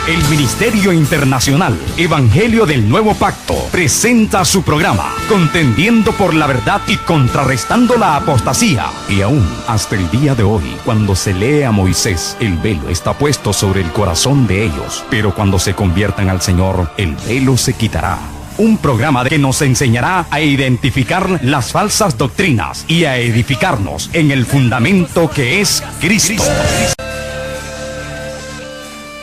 El Ministerio Internacional Evangelio del Nuevo Pacto presenta su programa Contendiendo por la Verdad y Contrarrestando la Apostasía. Y aún hasta el día de hoy, cuando se lee a Moisés, el velo está puesto sobre el corazón de ellos, pero cuando se conviertan al Señor, el velo se quitará. Un programa que nos enseñará a identificar las falsas doctrinas y a edificarnos en el fundamento que es Cristo.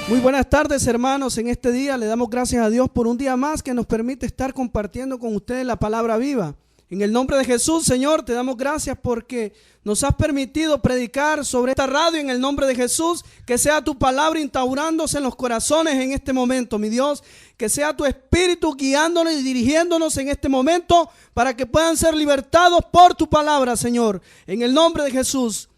Muy buenas tardes, hermanos. En este día le damos gracias a Dios por un día más que nos permite estar compartiendo con ustedes la palabra viva. En el nombre de Jesús, Señor, te damos gracias porque nos has permitido predicar sobre esta radio en el nombre de Jesús. Que sea tu palabra instaurándose en los corazones en este momento, mi Dios. Que sea tu espíritu guiándonos y dirigiéndonos en este momento para que puedan ser libertados por tu palabra, Señor. En el nombre de Jesús.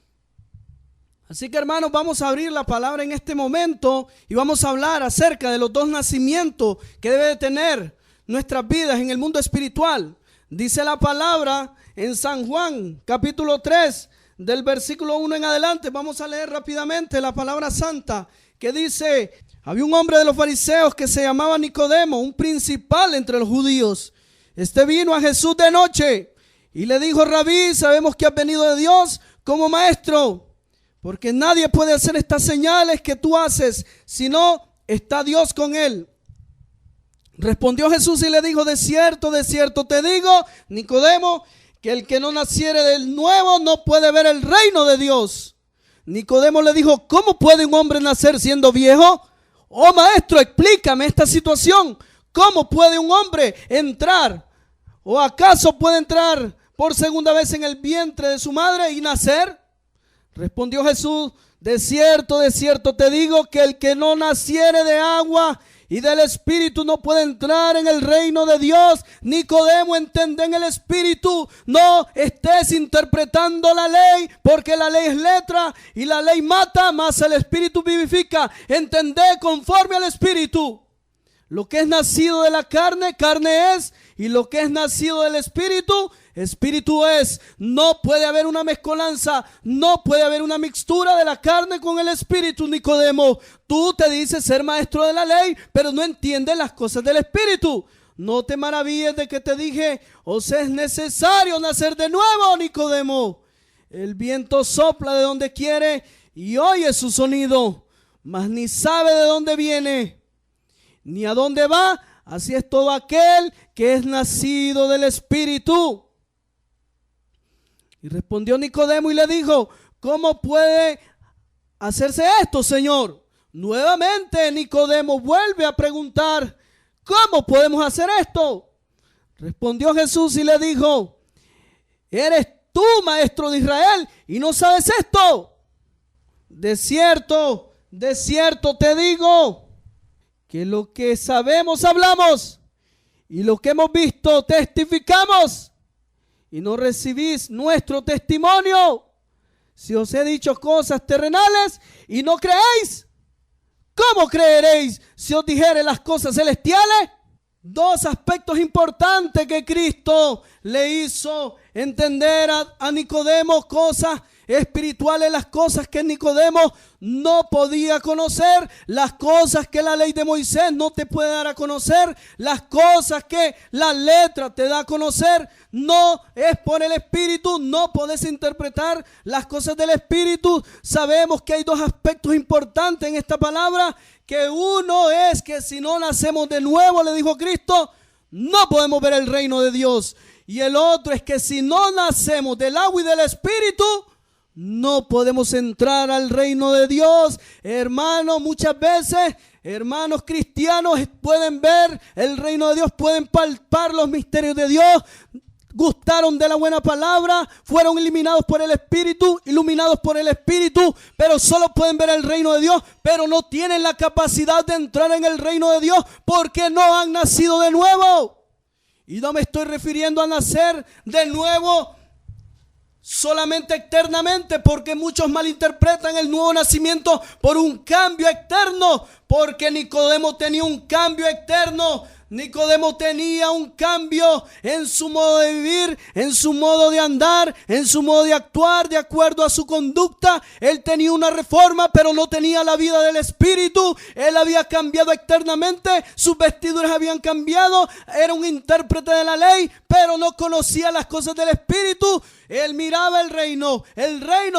Así que, hermanos, vamos a abrir la palabra en este momento y vamos a hablar acerca de los dos nacimientos que debe de tener nuestras vidas en el mundo espiritual. Dice la palabra en San Juan, capítulo 3, del versículo 1 en adelante. Vamos a leer rápidamente la palabra santa que dice: había un hombre de los fariseos que se llamaba Nicodemo, un principal entre los judíos. Este vino a Jesús de noche y le dijo: Rabí, sabemos que has venido de Dios como maestro, porque nadie puede hacer estas señales que tú haces, sino está Dios con él. Respondió Jesús y le dijo: de cierto te digo, Nicodemo, que el que no naciere del nuevo no puede ver el reino de Dios. Nicodemo le dijo: ¿cómo puede un hombre nacer siendo viejo? Oh maestro, explícame esta situación. ¿Cómo puede un hombre entrar? ¿O acaso puede entrar por segunda vez en el vientre de su madre y nacer? Respondió Jesús: de cierto te digo, que el que no naciere de agua y del Espíritu no puede entrar en el reino de Dios. Nicodemo, entendé en el Espíritu, no estés interpretando la ley, porque la ley es letra y la ley mata, mas el Espíritu vivifica. Entendé conforme al Espíritu. Lo que es nacido de la carne, carne es, y lo que es nacido del Espíritu, Espíritu es. No puede haber una mezcolanza, no puede haber una mixtura de la carne con el Espíritu. Nicodemo, tú te dices ser maestro de la ley, pero no entiendes las cosas del Espíritu. No te maravilles de que te dije: os es necesario nacer de nuevo, Nicodemo. El viento sopla de donde quiere y oye su sonido, mas ni sabe de dónde viene ni a dónde va. Así es todo aquel que es nacido del Espíritu. Y respondió Nicodemo y le dijo: ¿cómo puede hacerse esto, Señor? Nuevamente Nicodemo vuelve a preguntar: ¿cómo podemos hacer esto? Respondió Jesús y le dijo: ¿eres tú maestro de Israel y no sabes esto? De cierto te digo, que lo que sabemos hablamos y lo que hemos visto testificamos, y no recibís nuestro testimonio. Si os he dicho cosas terrenales y no creéis, ¿cómo creeréis si os dijere las cosas celestiales? Dos aspectos importantes que Cristo le hizo entender a Nicodemo, cosas espirituales, las cosas que Nicodemo no podía conocer, las cosas que la ley de Moisés no te puede dar a conocer, las cosas que la letra te da a conocer. No es por el Espíritu, no podés interpretar las cosas del Espíritu. Sabemos que hay dos aspectos importantes en esta palabra, que uno es que si no nacemos de nuevo, le dijo Cristo, no podemos ver el reino de Dios. Y el otro es que si no nacemos del agua y del Espíritu, no podemos entrar al reino de Dios. Hermanos, muchas veces, hermanos cristianos pueden ver el reino de Dios, pueden palpar los misterios de Dios, gustaron de la buena palabra, fueron eliminados por el Espíritu, iluminados por el Espíritu, pero solo pueden ver el reino de Dios, pero no tienen la capacidad de entrar en el reino de Dios porque no han nacido de nuevo. Y no me estoy refiriendo a nacer de nuevo solamente eternamente, porque muchos malinterpretan el nuevo nacimiento por un cambio eterno, porque Nicodemo tenía un cambio eterno Nicodemo tenía un cambio en su modo de vivir, en su modo de andar, en su modo de actuar, de acuerdo a su conducta. Él tenía una reforma, pero no tenía la vida del Espíritu. Él había cambiado externamente, sus vestiduras habían cambiado. Era un intérprete de la ley, pero no conocía las cosas del Espíritu. Él miraba el reino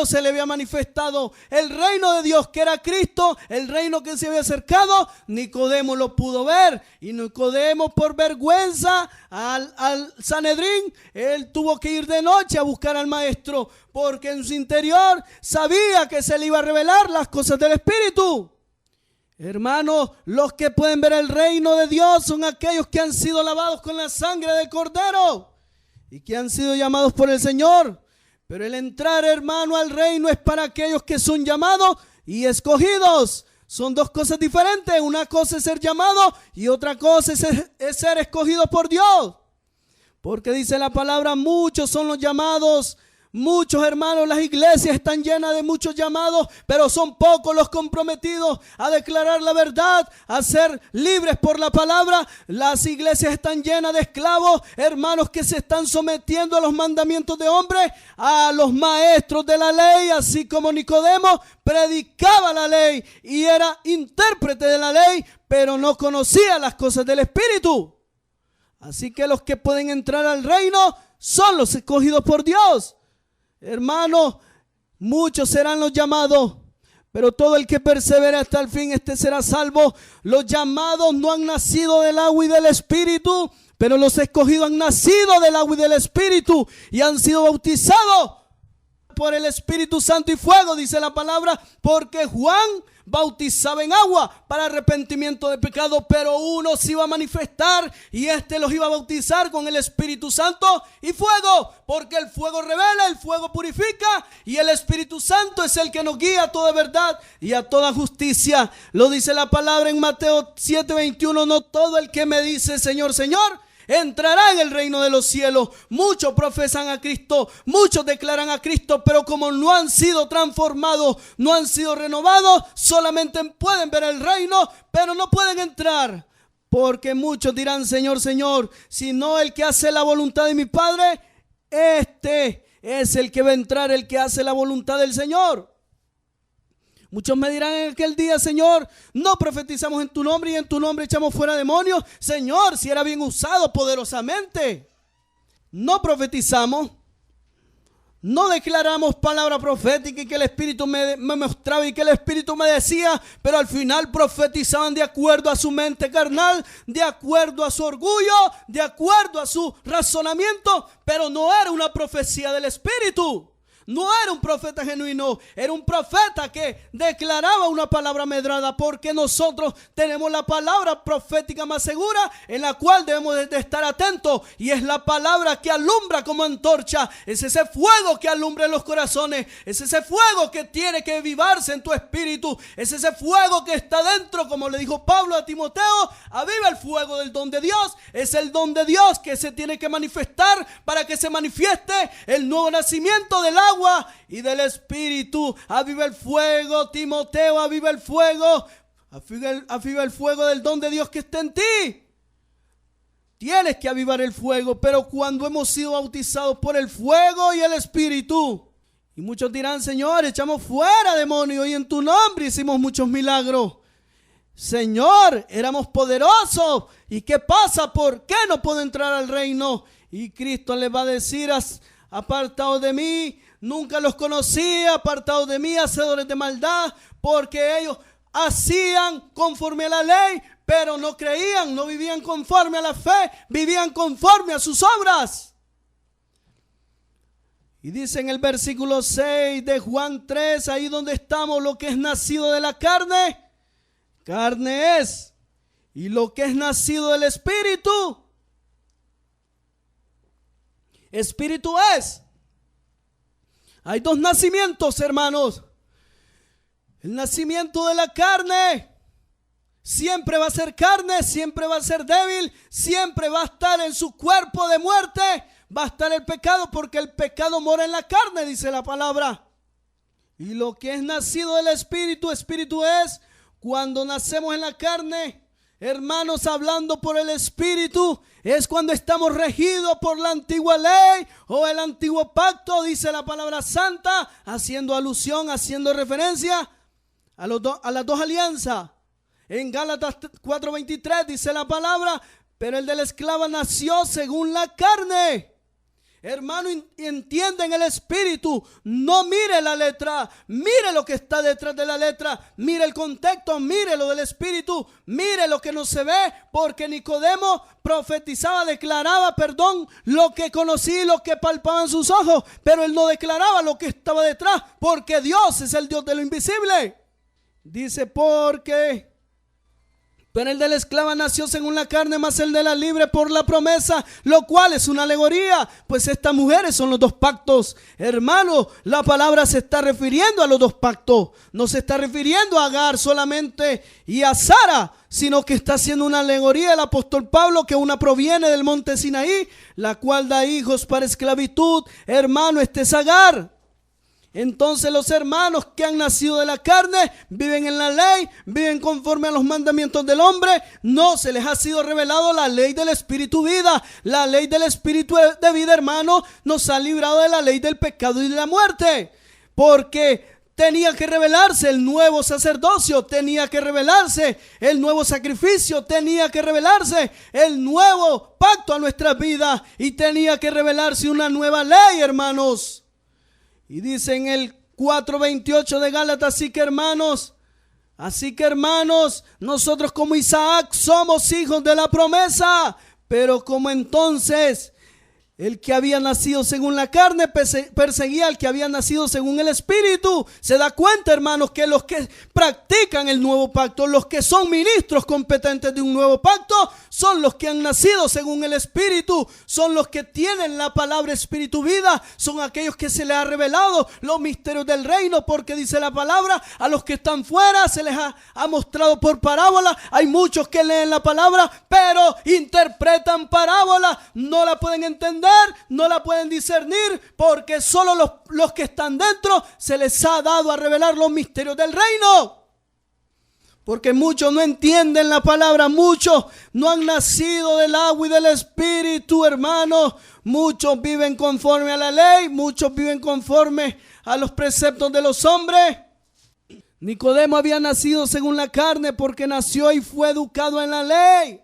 se le había manifestado, el reino de Dios que era Cristo, el reino que se había acercado. Nicodemo lo pudo ver, y Nicodemo, por vergüenza al Sanedrín, él tuvo que ir de noche a buscar al maestro, porque en su interior sabía que se le iba a revelar las cosas del Espíritu. Hermanos, los que pueden ver el reino de Dios son aquellos que han sido lavados con la sangre del Cordero y que han sido llamados por el Señor. Pero el entrar, hermano, al reino es para aquellos que son llamados y escogidos. Son dos cosas diferentes. Una cosa es ser llamado y otra cosa es ser escogido por Dios. Porque dice la palabra, muchos son los llamados. Muchos, hermanos, las iglesias están llenas de muchos llamados, pero son pocos los comprometidos a declarar la verdad, a ser libres por la palabra. Las iglesias están llenas de esclavos, hermanos, que se están sometiendo a los mandamientos de hombres, a los maestros de la ley, así como Nicodemo predicaba la ley y era intérprete de la ley, pero no conocía las cosas del Espíritu. Así que los que pueden entrar al reino son los escogidos por Dios. Hermanos, muchos serán los llamados, pero todo el que persevera hasta el fin, este será salvo. Los llamados no han nacido del agua y del Espíritu, pero los escogidos han nacido del agua y del Espíritu y han sido bautizados por el Espíritu Santo y fuego, dice la palabra, porque Juan bautizaba en agua para arrepentimiento de pecado, pero uno se iba a manifestar y este los iba a bautizar con el Espíritu Santo y fuego, porque el fuego revela, el fuego purifica y el Espíritu Santo es el que nos guía a toda verdad y a toda justicia. Lo dice la palabra en Mateo 7:21, no todo el que me dice Señor, Señor, entrará en el reino de los cielos. Muchos profesan a Cristo, muchos declaran a Cristo, pero como no han sido transformados, no han sido renovados, solamente pueden ver el reino, pero no pueden entrar. Porque muchos dirán Señor, Señor, sino el que hace la voluntad de mi Padre, este es el que va a entrar, el que hace la voluntad del Señor. Muchos me dirán en aquel día, Señor, no profetizamos en tu nombre y en tu nombre echamos fuera demonios. Señor, si era bien usado poderosamente. No profetizamos, no declaramos palabra profética y que el Espíritu me mostraba y que el Espíritu me decía, pero al final profetizaban de acuerdo a su mente carnal, de acuerdo a su orgullo, de acuerdo a su razonamiento, pero no era una profecía del Espíritu. No era un profeta genuino, era un profeta que declaraba una palabra medrada, porque nosotros tenemos la palabra profética más segura en la cual debemos de estar atentos, y es la palabra que alumbra como antorcha. Es ese fuego que alumbra en los corazones, es ese fuego que tiene que avivarse en tu espíritu, es ese fuego que está dentro, como le dijo Pablo a Timoteo, aviva el fuego del don de Dios. Es el don de Dios que se tiene que manifestar para que se manifieste el nuevo nacimiento del agua y del Espíritu. Aviva el fuego, Timoteo, aviva el fuego, aviva el fuego del don de Dios que está en ti. Tienes que avivar el fuego, pero cuando hemos sido bautizados por el fuego y el Espíritu. Y muchos dirán, Señor, echamos fuera demonios y en tu nombre hicimos muchos milagros. Señor, éramos poderosos. ¿Y qué pasa? ¿Por qué no puedo entrar al reino? Y Cristo le va a decir, apartados de mí, nunca los conocí, apartados de mí, hacedores de maldad, porque ellos hacían conforme a la ley, pero no creían, no vivían conforme a la fe, vivían conforme a sus obras. Y dice en el versículo 6 de Juan 3, ahí donde estamos, lo que es nacido de la carne, carne es, y lo que es nacido del Espíritu, Espíritu es. Hay dos nacimientos, hermanos. El nacimiento de la carne siempre va a ser carne, siempre va a ser débil, siempre va a estar en su cuerpo de muerte, va a estar el pecado, porque el pecado mora en la carne, dice la palabra. Y lo que es nacido del Espíritu, Espíritu es. Cuando nacemos en la carne, hermanos, hablando por el Espíritu, es cuando estamos regidos por la antigua ley o el antiguo pacto, dice la palabra santa, haciendo alusión, haciendo referencia a las dos alianzas. En Gálatas 4:23 dice la palabra, pero el de la esclava nació según la carne. Hermano, entiende en el Espíritu, no mire la letra, mire lo que está detrás de la letra, mire el contexto, mire lo del Espíritu, mire lo que no se ve, porque Nicodemo profetizaba, declaraba, lo que conocía, lo que palpaban sus ojos, pero él no declaraba lo que estaba detrás, porque Dios es el Dios de lo invisible. Dice, pero el de la esclava nació según la carne, más el de la libre por la promesa, lo cual es una alegoría, pues estas mujeres son los dos pactos. Hermano, la palabra se está refiriendo a los dos pactos. No se está refiriendo a Agar solamente y a Sara, sino que está haciendo una alegoría el apóstol Pablo, que una proviene del monte Sinaí, la cual da hijos para esclavitud. Hermano, este es Agar. Entonces los hermanos que han nacido de la carne viven en la ley, viven conforme a los mandamientos del hombre. No se les ha sido revelado la ley del espíritu vida. La ley del espíritu de vida, hermano, nos ha librado de la ley del pecado y de la muerte. Porque tenía que revelarse el nuevo sacerdocio, tenía que revelarse el nuevo sacrificio, tenía que revelarse el nuevo pacto a nuestras vidas y tenía que revelarse una nueva ley, hermanos. Y dice en el 4:28 de Gálatas, así que hermanos, nosotros como Isaac somos hijos de la promesa, pero como entonces el que había nacido según la carne perseguía al que había nacido según el Espíritu. Se da cuenta, hermanos, que los que practican el nuevo pacto, los que son ministros competentes de un nuevo pacto, son los que han nacido según el Espíritu, son los que tienen la palabra espíritu vida, son aquellos que se les ha revelado los misterios del reino, porque dice la palabra, a los que están fuera se les ha mostrado por parábola. Hay muchos que leen la palabra, pero interpretan parábola, no la pueden entender, no la pueden discernir, porque solo los que están dentro se les ha dado a revelar los misterios del reino. Porque muchos no entienden la palabra, muchos no han nacido del agua y del espíritu, hermanos. Muchos viven conforme a la ley, muchos viven conforme a los preceptos de los hombres. Nicodemo había nacido según la carne porque nació y fue educado en la ley.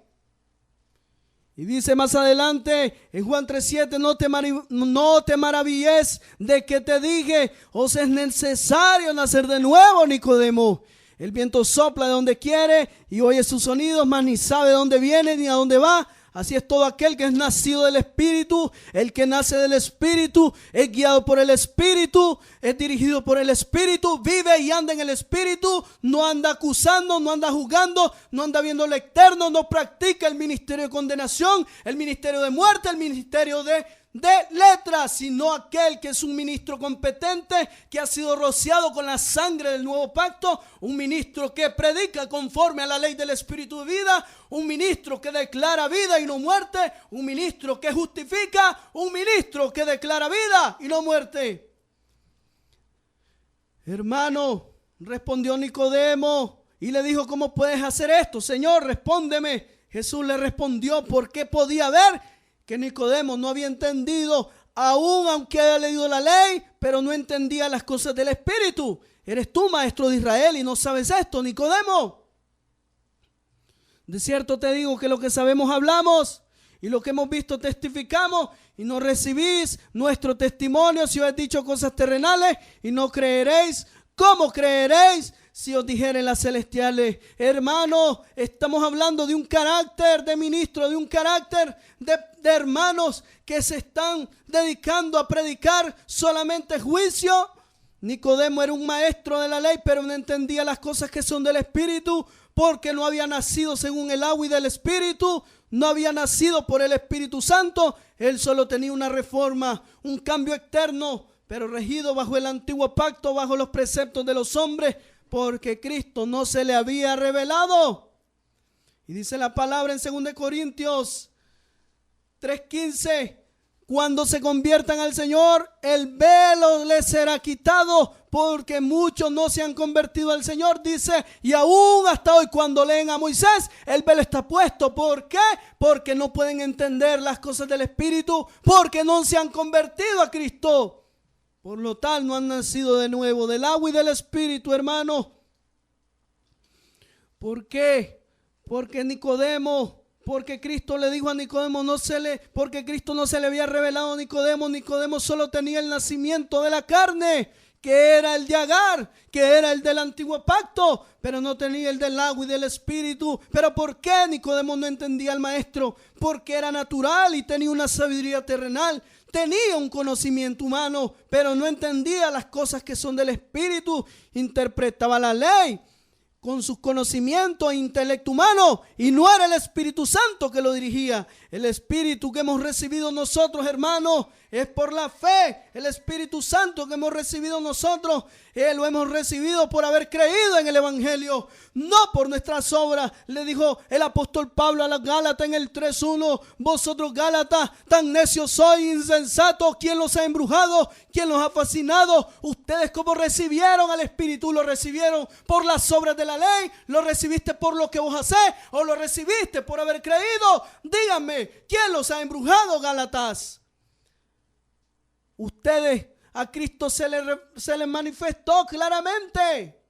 Y dice más adelante en Juan 3:7, no te maravilles de que te dije, os es necesario nacer de nuevo, Nicodemo. El viento sopla de donde quiere y oye sus sonidos, mas ni sabe de dónde viene ni a dónde va. Así es todo aquel que es nacido del Espíritu. El que nace del Espíritu es guiado por el Espíritu, es dirigido por el Espíritu, vive y anda en el Espíritu, no anda acusando, no anda juzgando, no anda viendo lo externo, no practica el ministerio de condenación, el ministerio de muerte, el ministerio de letras, sino aquel que es un ministro competente, que ha sido rociado con la sangre del nuevo pacto, un ministro que predica conforme a la ley del espíritu de vida, un ministro que declara vida y no muerte, un ministro que justifica, un ministro que declara vida y no muerte. Hermano, respondió Nicodemo y le dijo, ¿cómo puedes hacer esto, Señor? Respóndeme. Jesús le respondió, porque podía ver que Nicodemo no había entendido, aún aunque haya leído la ley, pero no entendía las cosas del Espíritu. ¿Eres tú, maestro de Israel, y no sabes esto, Nicodemo? De cierto te digo que lo que sabemos hablamos, y lo que hemos visto testificamos, y no recibís nuestro testimonio si os he dicho cosas terrenales, y no creeréis. ¿Cómo creeréis si os dijeren las celestiales? Hermanos, estamos hablando de un carácter de ministro, de un carácter de hermanos que se están dedicando a predicar solamente juicio. Nicodemo era un maestro de la ley, pero no entendía las cosas que son del Espíritu, porque no había nacido según el agua y del Espíritu, no había nacido por el Espíritu Santo. Él solo tenía una reforma, un cambio externo, pero regido bajo el antiguo pacto, bajo los preceptos de los hombres, porque Cristo no se le había revelado. Y dice la palabra en 2 Corintios 3:15, cuando se conviertan al Señor, el velo les será quitado, porque muchos no se han convertido al Señor, dice, y aún hasta hoy cuando leen a Moisés, el velo está puesto. ¿Por qué? Porque no pueden entender las cosas del Espíritu, porque no se han convertido a Cristo. Por lo tal, no han nacido de nuevo del agua y del Espíritu, hermano. ¿Por qué? Porque Cristo le dijo a Nicodemo, porque Cristo no se le había revelado a Nicodemo. Nicodemo solo tenía el nacimiento de la carne, que era el de Agar, que era el del antiguo pacto, pero no tenía el del agua y del Espíritu. ¿Pero por qué Nicodemo no entendía al maestro? Porque era natural y tenía una sabiduría terrenal, tenía un conocimiento humano, pero no entendía las cosas que son del Espíritu. Interpretaba la ley con sus conocimientos e intelecto humano, y no era el Espíritu Santo que lo dirigía. El Espíritu que hemos recibido nosotros, hermanos, es por la fe. El Espíritu Santo que hemos recibido nosotros, lo hemos recibido por haber creído en el Evangelio, no por nuestras obras. Le dijo el apóstol Pablo a los Gálatas en el 3:1, vosotros Gálatas, tan necios sois, insensatos, ¿quién los ha embrujado? ¿Quién los ha fascinado? Ustedes, como recibieron al Espíritu, lo recibieron por las obras de la ley. ¿Lo recibiste por lo que vos hacés o lo recibiste por haber creído? Díganme, ¿quién los ha embrujado, Gálatas? Ustedes, a Cristo se les manifestó claramente.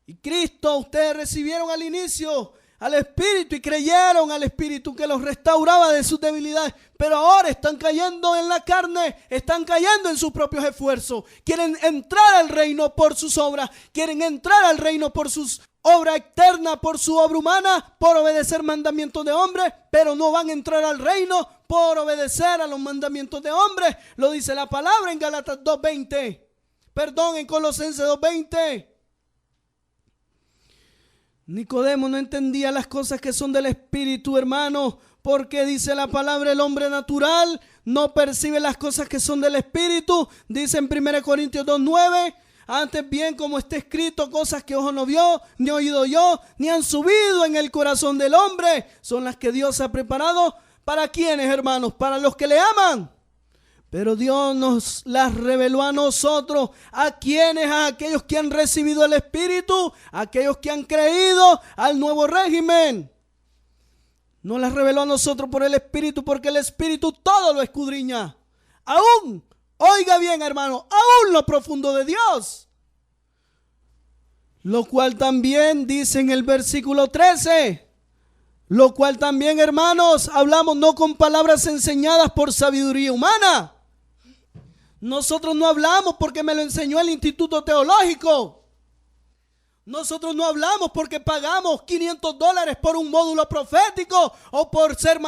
Y Cristo, ustedes recibieron al inicio al Espíritu y creyeron al Espíritu que los restauraba de sus debilidades. Pero ahora están cayendo en la carne, están cayendo en sus propios esfuerzos. Quieren entrar al reino por sus obras, quieren entrar al reino por sus obra externa, por su obra humana, por obedecer mandamientos de hombres, pero no van a entrar al reino por obedecer a los mandamientos de hombres. Lo dice la palabra en Gálatas 2:20. En Colosenses 2:20. Nicodemo no entendía las cosas que son del Espíritu, hermano, porque dice la palabra, el hombre natural no percibe las cosas que son del Espíritu. Dice en 1 Corintios 2:9. Antes bien, como está escrito, cosas que ojo no vio, ni oído yo, ni han subido en el corazón del hombre, son las que Dios ha preparado. ¿Para quiénes, hermanos? Para los que le aman. Pero Dios nos las reveló a nosotros. ¿A quiénes? A aquellos que han recibido el Espíritu, a aquellos que han creído al nuevo régimen. Nos las reveló a nosotros por el Espíritu, porque el Espíritu todo lo escudriña. Aún, oiga bien, hermano, aún lo profundo de Dios. Lo cual también dice en el versículo 13. Lo cual también, hermanos, hablamos no con palabras enseñadas por sabiduría humana. Nosotros no hablamos porque me lo enseñó el Instituto Teológico. Nosotros no hablamos porque pagamos $500 por un módulo profético, o por ser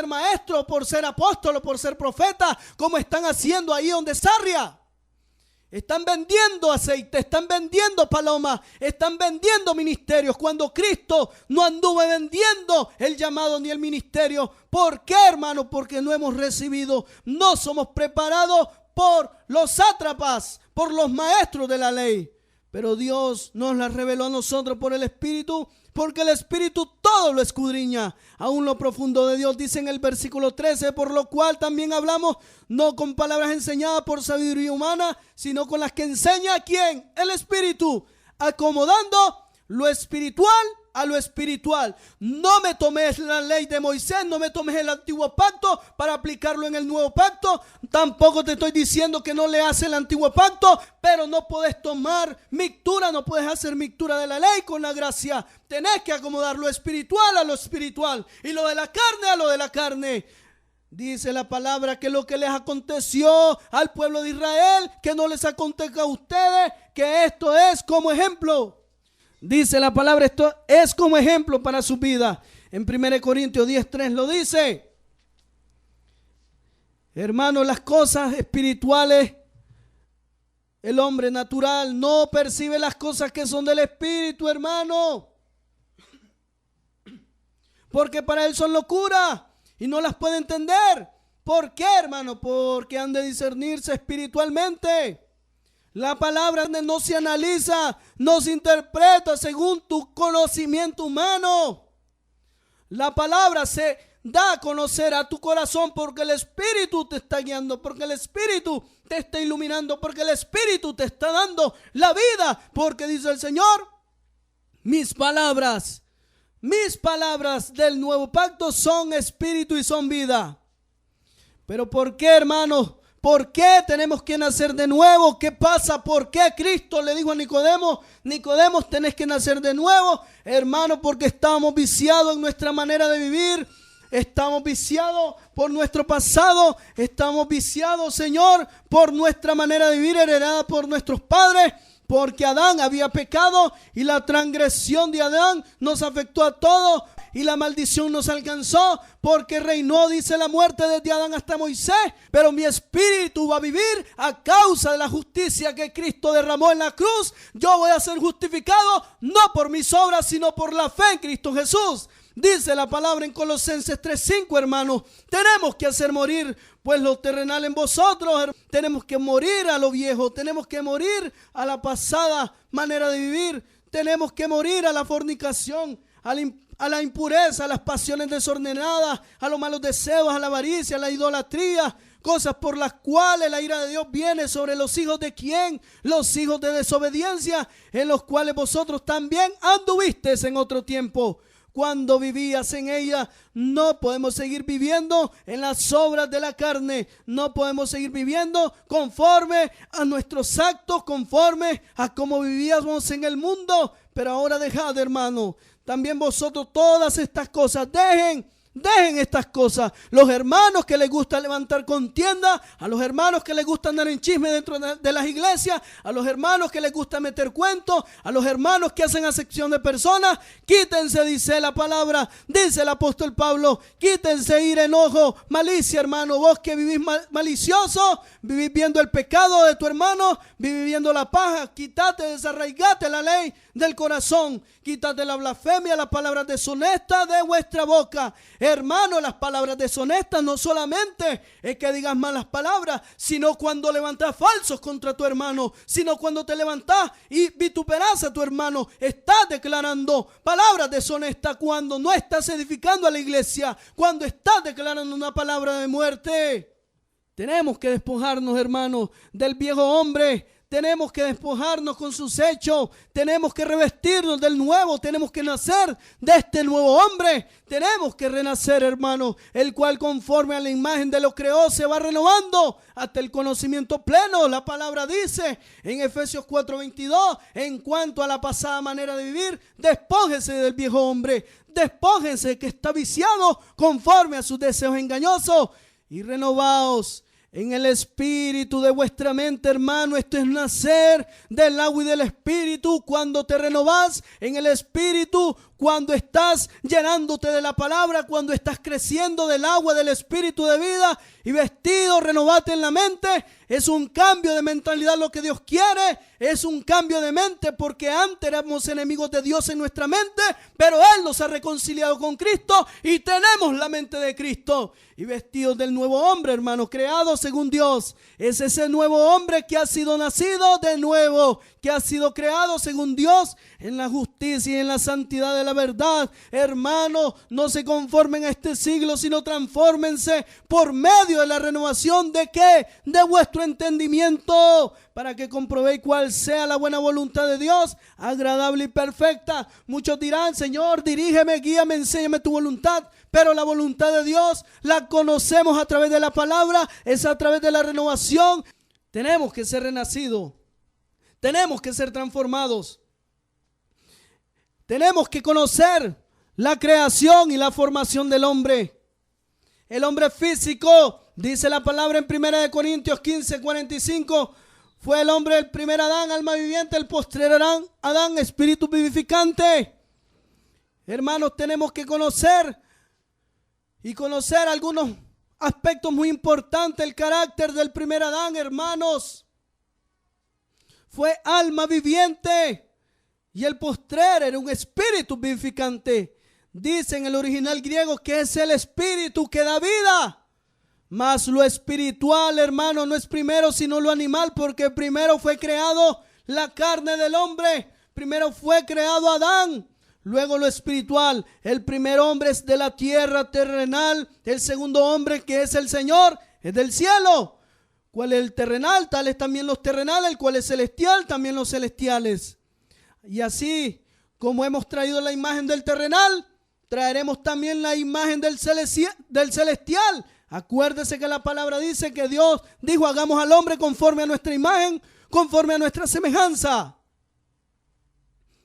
maestro, o por ser apóstol, o por ser profeta, como están haciendo ahí donde Sarria. Están vendiendo aceite, están vendiendo palomas, están vendiendo ministerios, cuando Cristo no anduvo vendiendo el llamado ni el ministerio. ¿Por qué, hermano? Porque no hemos recibido, no somos preparados por los sátrapas, por los maestros de la ley. Pero Dios nos la reveló a nosotros por el Espíritu, porque el Espíritu todo lo escudriña, aún lo profundo de Dios. Dice en el versículo 13, por lo cual también hablamos no con palabras enseñadas por sabiduría humana, sino con las que enseña ¿quién? El Espíritu, acomodando lo espiritual a lo espiritual. No me tomes la ley de Moisés, no me tomes el antiguo pacto para aplicarlo en el nuevo pacto. Tampoco te estoy diciendo que no le haces el antiguo pacto, pero no puedes tomar mixtura, no puedes hacer mixtura de la ley con la gracia. Tenés que acomodar lo espiritual a lo espiritual y lo de la carne a lo de la carne. Dice la palabra que lo que les aconteció al pueblo de Israel, que no les acontezca a ustedes, que esto es como ejemplo. Dice la palabra, esto es como ejemplo para su vida. En 1 Corintios 10:3 lo dice. Hermanos, las cosas espirituales, el hombre natural no percibe las cosas que son del Espíritu, hermano. Porque para él son locura y no las puede entender. ¿Por qué, hermano? Porque han de discernirse espiritualmente. La palabra no se analiza, no se interpreta según tu conocimiento humano. La palabra se da a conocer a tu corazón, porque el Espíritu te está guiando, porque el Espíritu te está iluminando, porque el Espíritu te está dando la vida, porque dice el Señor, mis palabras del nuevo pacto son espíritu y son vida. Pero ¿por qué, hermanos? ¿Por qué tenemos que nacer de nuevo? ¿Qué pasa? ¿Por qué Cristo le dijo a Nicodemo, tenés que nacer de nuevo? Hermano, porque estamos viciados en nuestra manera de vivir. Estamos viciados por nuestro pasado. Estamos viciados, Señor, por nuestra manera de vivir heredada por nuestros padres. Porque Adán había pecado y la transgresión de Adán nos afectó a todos y la maldición nos alcanzó, porque reinó, dice, la muerte desde Adán hasta Moisés. Pero mi espíritu va a vivir a causa de la justicia que Cristo derramó en la cruz. Yo voy a ser justificado no por mis obras, sino por la fe en Cristo Jesús. Dice la palabra en Colosenses 3:5, hermanos, tenemos que hacer morir pues lo terrenal en vosotros. Tenemos que morir a lo viejo, tenemos que morir a la pasada manera de vivir, tenemos que morir a la fornicación, a la impureza, a las pasiones desordenadas, a los malos deseos, a la avaricia, a la idolatría, cosas por las cuales la ira de Dios viene sobre los hijos de ¿quién? Los hijos de desobediencia, en los cuales vosotros también anduvisteis en otro tiempo, cuando vivías en ella. No podemos seguir viviendo en las obras de la carne. No podemos seguir viviendo conforme a nuestros actos, conforme a cómo vivíamos en el mundo. Pero ahora dejad, hermano, también vosotros todas estas cosas. Dejen estas cosas. Los hermanos que les gusta levantar contienda, a los hermanos que les gusta andar en chisme dentro de las iglesias, a los hermanos que les gusta meter cuentos, a los hermanos que hacen acepción de personas, quítense, dice la palabra, dice el apóstol Pablo, quítense ira, enojo, malicia, hermano. Vos que vivís malicioso, vivís viendo el pecado de tu hermano, vivís viendo la paja, quítate, desarraigate la ley del corazón, quítate la blasfemia, las palabras deshonestas de vuestra boca. Hermano, las palabras deshonestas no solamente es que digas malas palabras, sino cuando levantas falsos contra tu hermano, sino cuando te levantás y vituperas a tu hermano, estás declarando palabras deshonestas, cuando no estás edificando a la iglesia, cuando estás declarando una palabra de muerte. Tenemos que despojarnos, hermanos, del viejo hombre. Tenemos que despojarnos con sus hechos. Tenemos que revestirnos del nuevo. Tenemos que nacer de este nuevo hombre. Tenemos que renacer, hermano, el cual conforme a la imagen de lo creó se va renovando hasta el conocimiento pleno. La palabra dice en Efesios 4:22, en cuanto a la pasada manera de vivir, despójese del viejo hombre. Despójense que está viciado conforme a sus deseos engañosos y renovaos en el espíritu de vuestra mente, hermano. Esto es nacer del agua y del espíritu. Cuando te renovás en el espíritu, cuando estás llenándote de la palabra, cuando estás creciendo del agua del espíritu de vida y vestido, renovate en la mente. Es un cambio de mentalidad lo que Dios quiere. Es un cambio de mente, porque antes éramos enemigos de Dios en nuestra mente, pero Él nos ha reconciliado con Cristo y tenemos la mente de Cristo. Y vestidos del nuevo hombre, hermano, creado según Dios. Es ese nuevo hombre que ha sido nacido de nuevo, que ha sido creado según Dios en la justicia y en la santidad de la verdad. Hermano, no se conformen a este siglo, sino transfórmense por medio de la renovación de ¿qué? De vuestro entendimiento, para que comprobéis cuál sea la buena voluntad de Dios, agradable y perfecta. Muchos dirán, Señor, dirígeme, guíame, enséñame tu voluntad. Pero la voluntad de Dios la conocemos a través de la palabra, es a través de la renovación. Tenemos que ser renacidos, tenemos que ser transformados, tenemos que conocer la creación y la formación del hombre. El hombre físico, dice la palabra en 1 Corintios 15:45, fue el hombre el primer Adán, alma viviente, el postrer Adán, espíritu vivificante. Hermanos, tenemos que conocer algunos aspectos muy importantes. El carácter del primer Adán, hermanos, fue alma viviente, y el postrer era un espíritu vivificante. Dice en el original griego que es el espíritu que da vida. Mas lo espiritual, hermano, no es primero sino lo animal, porque primero fue creado la carne del hombre. Primero fue creado Adán. luego lo espiritual. El primer hombre es de la tierra terrenal, el segundo hombre, que es el Señor, es del cielo. ¿Cuál es el terrenal? Tales también los terrenales. El cual es celestial, también los celestiales. Y así como hemos traído la imagen del terrenal, traeremos también la imagen del celestial. Acuérdese que la palabra dice que Dios dijo: hagamos al hombre conforme a nuestra imagen, conforme a nuestra semejanza.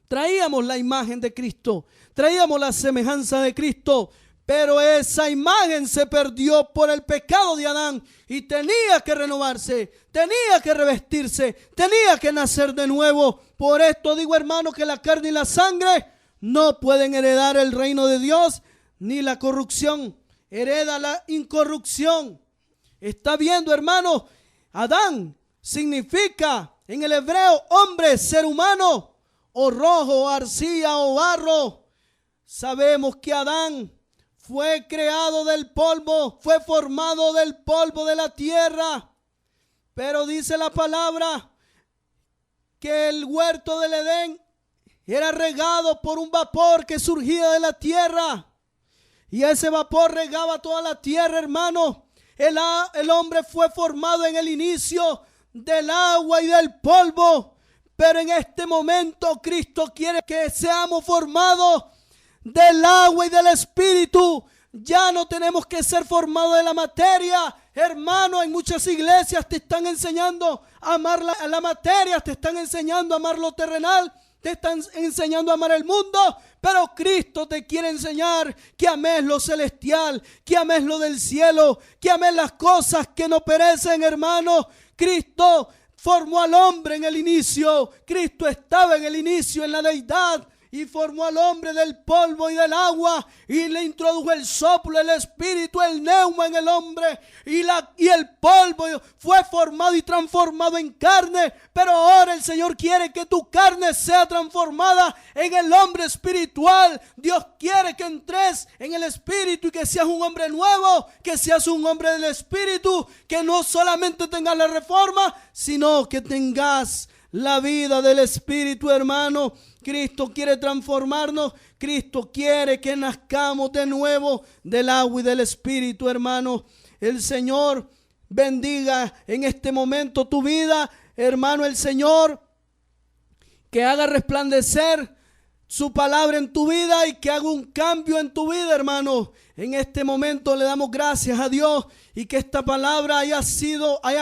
Traíamos la imagen de Cristo, traíamos la semejanza de Cristo, pero esa imagen se perdió por el pecado de Adán y tenía que renovarse, tenía que revestirse, tenía que nacer de nuevo. Por esto digo, hermano, que la carne y la sangre no pueden heredar el reino de Dios, ni la corrupción. Hereda la incorrupción. Está viendo, hermano, Adán significa en el hebreo hombre, ser humano, o rojo, o arcilla, o barro. Sabemos que Adán fue creado del polvo, fue formado del polvo de la tierra. Pero dice la palabra que el huerto del Edén era regado por un vapor que surgía de la tierra. Y ese vapor regaba toda la tierra, hermano. El hombre fue formado en el inicio del agua y del polvo. Pero en este momento Cristo quiere que seamos formados del agua y del espíritu. Ya no tenemos que ser formados de la materia. Hermano, en muchas iglesias te están enseñando a amar la materia, te están enseñando a amar lo terrenal, te están enseñando a amar el mundo. Pero Cristo te quiere enseñar que ames lo celestial, que ames lo del cielo, que ames las cosas que no perecen, hermano. Cristo formó al hombre en el inicio. Cristo estaba en el inicio, en la deidad, y formó al hombre del polvo y del agua, y le introdujo el soplo, el espíritu, el neuma en el hombre, y el polvo fue formado y transformado en carne. Pero ahora el Señor quiere que tu carne sea transformada en el hombre espiritual. Dios quiere que entres en el espíritu y que seas un hombre nuevo, que seas un hombre del espíritu, que no solamente tengas la reforma, sino que tengas la vida del espíritu, hermano. Cristo quiere transformarnos. Cristo quiere que nazcamos de nuevo del agua y del espíritu, hermano. El Señor bendiga en este momento tu vida, hermano. El Señor que haga resplandecer su palabra en tu vida y que haga un cambio en tu vida, hermano. En este momento le damos gracias a Dios, y que esta palabra haya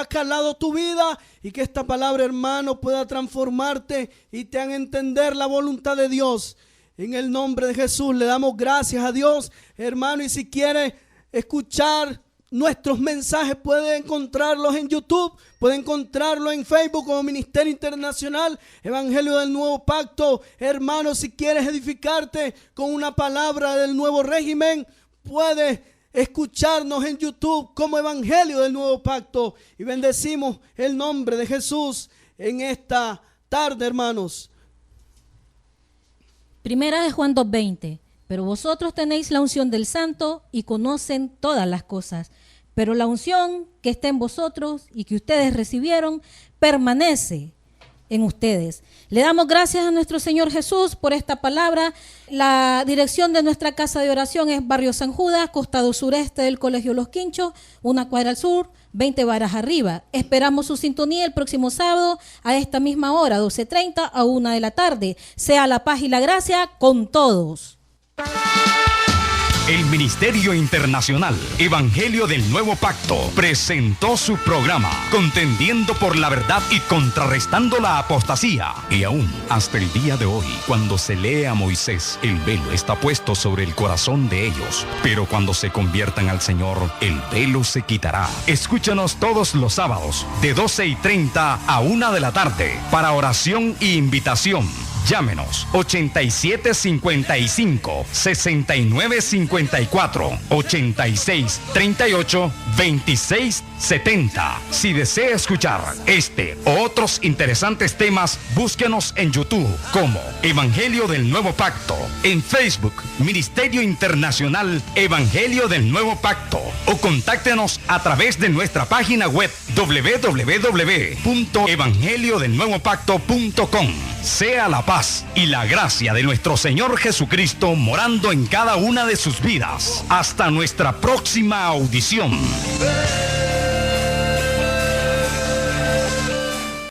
calado tu vida, y que esta palabra, hermano, pueda transformarte y te haga entender la voluntad de Dios. En el nombre de Jesús le damos gracias a Dios, hermano. Y si quiere escuchar nuestros mensajes, puede encontrarlos en YouTube, puede encontrarlo en Facebook como Ministerio Internacional Evangelio del Nuevo Pacto. Hermano, si quieres edificarte con una palabra del nuevo régimen, puedes escucharnos en YouTube como Evangelio del Nuevo Pacto. Y bendecimos el nombre de Jesús en esta tarde, hermanos. Primera de Juan 2:20. Pero vosotros tenéis la unción del Santo y conocen todas las cosas. Pero la unción que está en vosotros y que ustedes recibieron permanece en ustedes. Le damos gracias a nuestro Señor Jesús por esta palabra. La dirección de nuestra casa de oración es Barrio San Judas, costado sureste del Colegio Los Quinchos, 1 cuadra al sur, 20 varas arriba. Esperamos su sintonía el próximo sábado a esta misma hora, 12:30 a 1 de la tarde. Sea la paz y la gracia con todos. El Ministerio Internacional Evangelio del Nuevo Pacto presentó su programa Contendiendo por la Verdad y Contrarrestando la Apostasía. Y aún hasta el día de hoy, cuando se lee a Moisés, el velo está puesto sobre el corazón de ellos. Pero cuando se conviertan al Señor, el velo se quitará. Escúchanos todos los sábados de 12:30 a 1 de la tarde para oración e invitación. Llámenos 8755-6954 8638-2670. Si desea escuchar este o otros interesantes temas, búsquenos en YouTube como Evangelio del Nuevo Pacto, en Facebook Ministerio Internacional Evangelio del Nuevo Pacto, o contáctenos a través de nuestra página web www.evangeliodelnuevopacto.com. Sea la paz y la gracia de nuestro Señor Jesucristo morando en cada una de sus vidas. Hasta nuestra próxima audición.